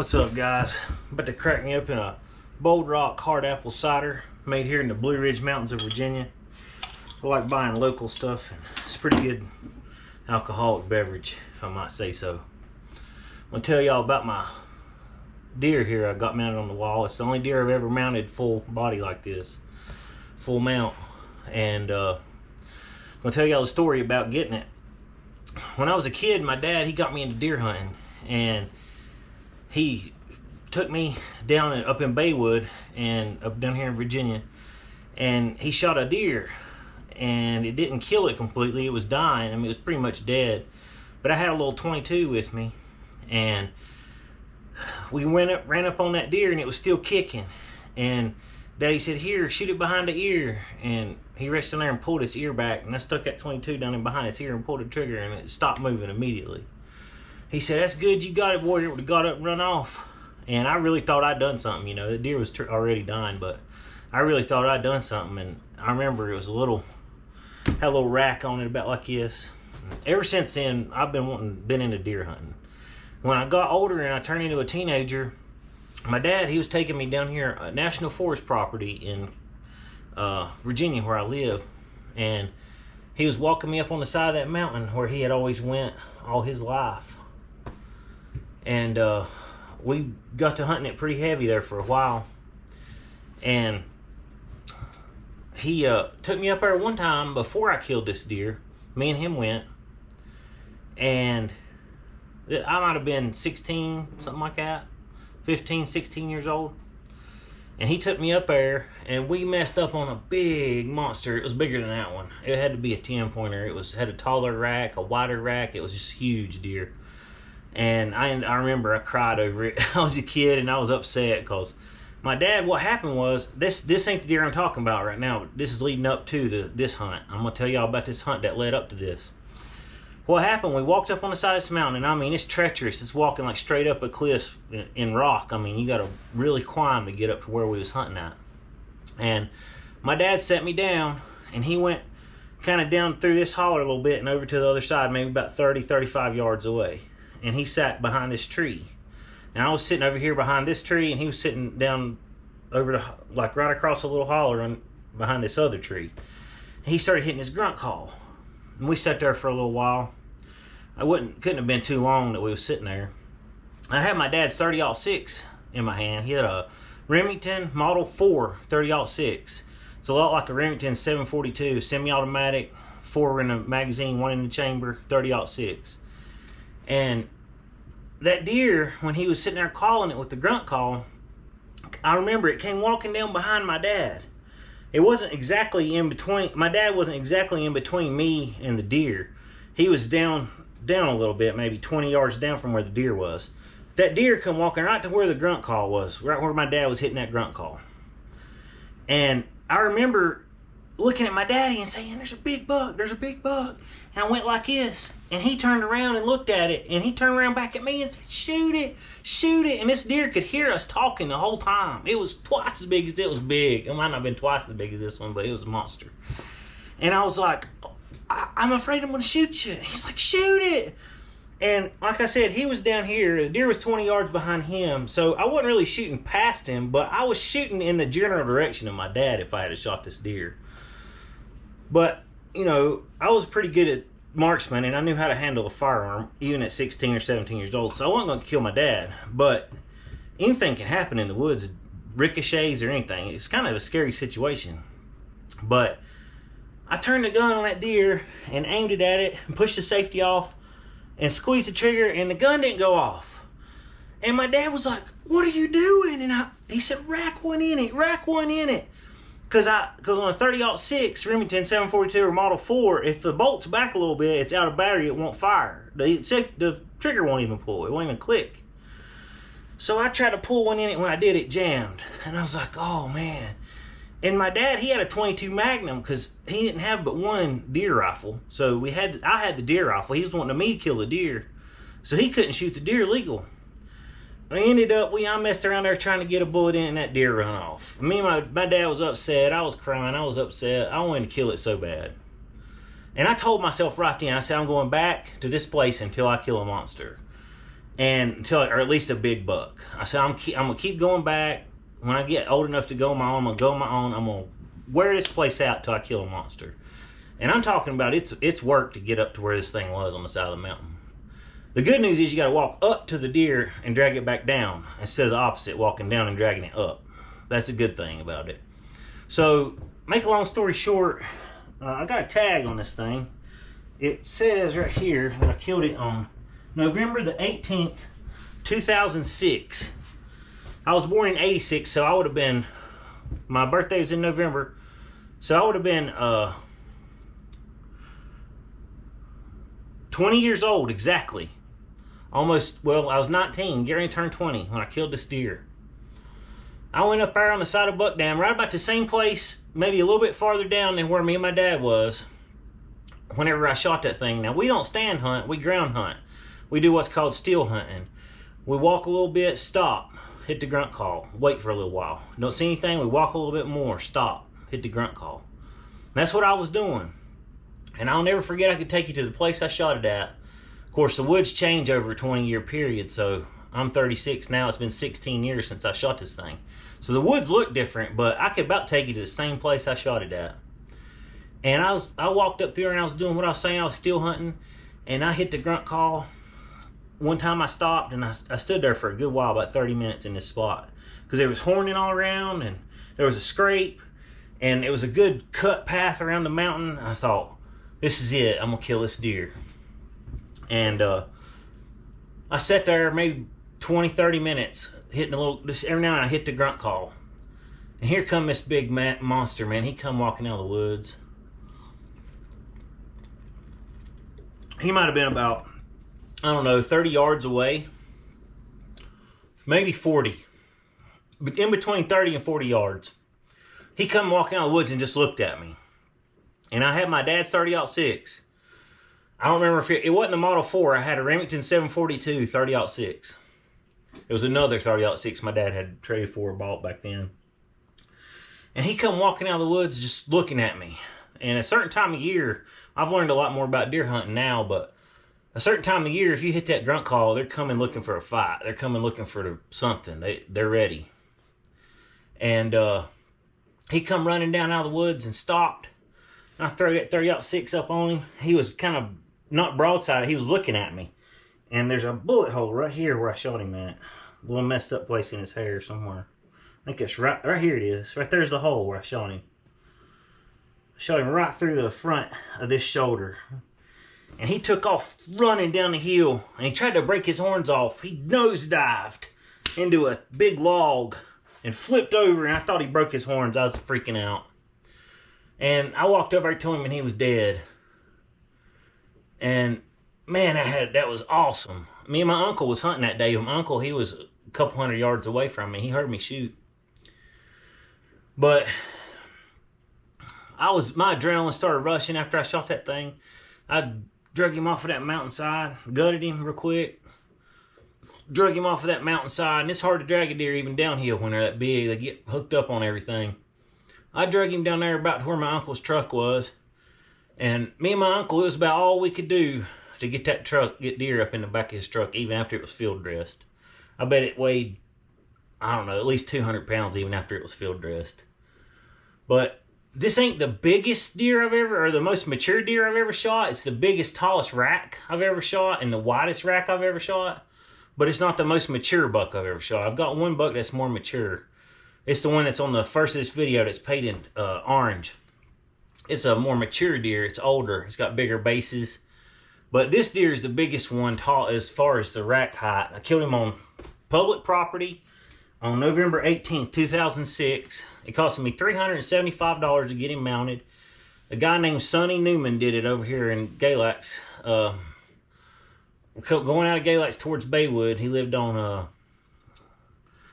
What's up, guys? I'm about to crack me up in a Bold Rock hard apple cider made here in the Blue Ridge Mountains of Virginia. I like buying local stuff, and it's a pretty good alcoholic beverage, if I might say so. I'm gonna tell y'all about my deer here I got mounted on the wall. It's the only deer I've ever mounted full body like this, full mount. And I'm gonna tell y'all the story about getting it. When I was a kid, my dad, he got me into deer hunting, and he took me down up in Baywood and up down here in Virginia, and he shot a deer, and it didn't kill it completely. It was dying. I mean, it was pretty much dead, but I had a little 22 with me, and we ran up on that deer, and it was still kicking. And Daddy said, "Here, shoot it behind the ear." And he reached in there and pulled its ear back, and I stuck that 22 down in behind its ear and pulled the trigger, and it stopped moving immediately. He said, "That's good, you got it, warrior." Would have got up and run off. And I really thought I'd done something. You know, the deer was already dying, but I really thought I'd done something. And I remember it was had a little rack on it about like this. And ever since then, I've been into deer hunting. When I got older and I turned into a teenager, my dad, he was taking me down here, a national forest property in Virginia where I live. And he was walking me up on the side of that mountain where he had always went all his life. And we got to hunting it pretty heavy there for a while. And he took me up there one time before I killed this deer. Me and him went. And I might have been 16, something like that. 15, 16 years old. And he took me up there, and we messed up on a big monster. It was bigger than that one. It had to be a 10-pointer. It had a taller rack, a wider rack. It was just a huge deer. And I remember I cried over it. I was a kid, and I was upset because my dad, what happened was, this ain't the deer I'm talking about right now, but this is leading up to this hunt. I'm going to tell y'all about this hunt that led up to this. What happened, we walked up on the side of this mountain, and I mean, it's treacherous. It's walking like straight up a cliff in rock. I mean, you got to really climb to get up to where we was hunting at. And my dad set me down, and he went kind of down through this holler a little bit and over to the other side, maybe about 30, 35 yards away. And he sat behind this tree. And I was sitting over here behind this tree, and he was sitting down over to, like, right across a little holler and behind this other tree. And he started hitting his grunt call. And we sat there for a little while. Couldn't have been too long that we was sitting there. I had my dad's 30-06 in my hand. He had a Remington Model 4 30-06. It's a lot like a Remington 742, semi-automatic, 4 in a magazine, 1 in the chamber, 30-06. And that deer, when he was sitting there calling it with the grunt call, I remember it came walking down behind my dad. It wasn't exactly in between. My dad wasn't exactly in between me and the deer. He was down a little bit, maybe 20 yards down from where the deer was. That deer come walking right to where the grunt call was, right where my dad was hitting that grunt call. And I remember looking at my daddy and saying, "There's a big buck, there's a big buck." And I went like this, and he turned around and looked at it, and he turned around back at me and said, "Shoot it, shoot it." And this deer could hear us talking the whole time. It was twice as big as it was big. It might not have been twice as big as this one, but it was a monster. And I was like, I'm afraid I'm going to shoot you." He's like, "Shoot it." And like I said, he was down here. The deer was 20 yards behind him. So I wasn't really shooting past him, but I was shooting in the general direction of my dad if I had shot this deer. But, you know, I was pretty good at marksman, and I knew how to handle a firearm, even at 16 or 17 years old. So I wasn't going to kill my dad. But anything can happen in the woods, ricochets or anything. It's kind of a scary situation. But I turned the gun on that deer and aimed it at it and pushed the safety off. and squeezed the trigger, and the gun didn't go off. And my dad was like, "What are you doing?" And he said, "Rack one in it, rack one in it." Because on a 30-06 Remington 742 or Model 4, if the bolt's back a little bit, it's out of battery, it won't fire. The trigger won't even pull. It won't even click. So I tried to pull one in it. When I did, it jammed. And I was like, oh, man. And my dad, he had a 22 Magnum because he didn't have but one deer rifle. So I had the deer rifle. He was wanting me to kill the deer. So he couldn't shoot the deer legal. I ended up, I messed around there trying to get a bullet in and that deer run off. Me and my dad was upset. I was crying. I was upset. I wanted to kill it so bad. And I told myself right then, I said, I'm going back to this place until I kill a monster. Or at least a big buck. I said, I'm going to keep going back. When I get old enough to go on my own, I'm going to go on my own. I'm going to wear this place out till I kill a monster. And I'm talking about it's work to get up to where this thing was on the side of the mountain. The good news is you got to walk up to the deer and drag it back down instead of the opposite, walking down and dragging it up. That's a good thing about it. So, make a long story short, I got a tag on this thing. It says right here that I killed it on November the 18th, 2006. I was born in 86, so I would have been, my birthday was in November, so I would have been 20 years old exactly. I was 19, getting ready to turn 20 when I killed this deer. I went up there on the side of Buck Dam, right about the same place, maybe a little bit farther down than where me and my dad was, whenever I shot that thing. Now, we don't stand hunt, we ground hunt. We do what's called still hunting. We walk a little bit, stop, hit the grunt call, wait for a little while. Don't see anything, we walk a little bit more, stop, hit the grunt call. And that's what I was doing. And I'll never forget, I could take you to the place I shot it at. Of course, the woods change over a 20-year period, so I'm 36 now. It's been 16 years since I shot this thing. So the woods look different, but I could about take you to the same place I shot it at. And I walked up there and I was doing what I was saying. I was still hunting, and I hit the grunt call. One time I stopped, and I stood there for a good while, about 30 minutes in this spot, because there was horning all around, and there was a scrape, and it was a good cut path around the mountain. I thought, this is it. I'm going to kill this deer. And I sat there maybe 20, 30 minutes, hitting every now and then I hit the grunt call. And here come this big monster, man. He come walking out of the woods. He might have been about, I don't know, 30 yards away. Maybe 40. But in between 30 and 40 yards. He come walking out of the woods and just looked at me. And I had my dad's 30-06. I don't remember if it wasn't the Model 4. I had a Remington 742 30-06. It was another 30-06 my dad had traded for or bought back then. And he come walking out of the woods just looking at me. And a certain time of year, I've learned a lot more about deer hunting now, but a certain time of year, if you hit that grunt call, they're coming looking for a fight. They're coming looking for something. They're ready. And he come running down out of the woods and stopped. And I threw that 30-06 up on him. He was kind of not broadside. He was looking at me. And there's a bullet hole right here where I shot him at. A little messed up place in his hair somewhere. I think it's right here it is. Right there's the hole where I shot him. I shot him right through the front of this shoulder. And he took off running down the hill. And he tried to break his horns off. He nosedived into a big log and flipped over. And I thought he broke his horns. I was freaking out. And I walked over to him and he was dead. And man, that was awesome. Me and my uncle was hunting that day. My uncle, he was a couple hundred yards away from me. He heard me shoot. But my adrenaline started rushing after I shot that thing. I drug him off of that mountainside, gutted him real quick. Drug him off of that mountainside, and it's hard to drag a deer even downhill when they're that big. They get hooked up on everything. I drug him down there about to where my uncle's truck was. And me and my uncle, it was about all we could do to get deer up in the back of his truck, even after it was field dressed. I bet it weighed, I don't know, at least 200 pounds even after it was field dressed. But this ain't the biggest deer or the most mature deer I've ever shot. It's the biggest, tallest rack I've ever shot and the widest rack I've ever shot. But it's not the most mature buck I've ever shot. I've got one buck that's more mature. It's the one that's on the first of this video that's painted orange. It's a more mature deer. It's older. It's got bigger bases. But this deer is the biggest one tall as far as the rack height. I killed him on public property on November 18th, 2006. It cost me $375 to get him mounted. A guy named Sonny Newman did it over here in Galax. Going out of Galax towards Baywood. He lived on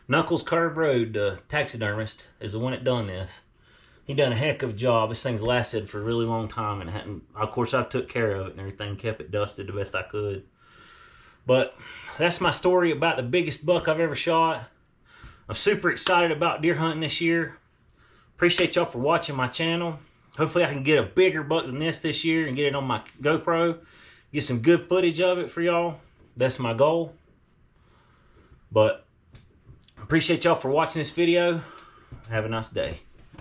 Knuckles Curve Road. The taxidermist is the one that done this. He done a heck of a job. This thing's lasted for a really long time, and hadn't, of course, I took care of it and everything, kept it dusted the best I could. But that's my story about the biggest buck I've ever shot. I'm super excited about deer hunting this year. Appreciate y'all for watching my channel. Hopefully I can get a bigger buck than this year and get it on my GoPro. Get some good footage of it for y'all. That's my goal. But appreciate y'all for watching this video. Have a nice day.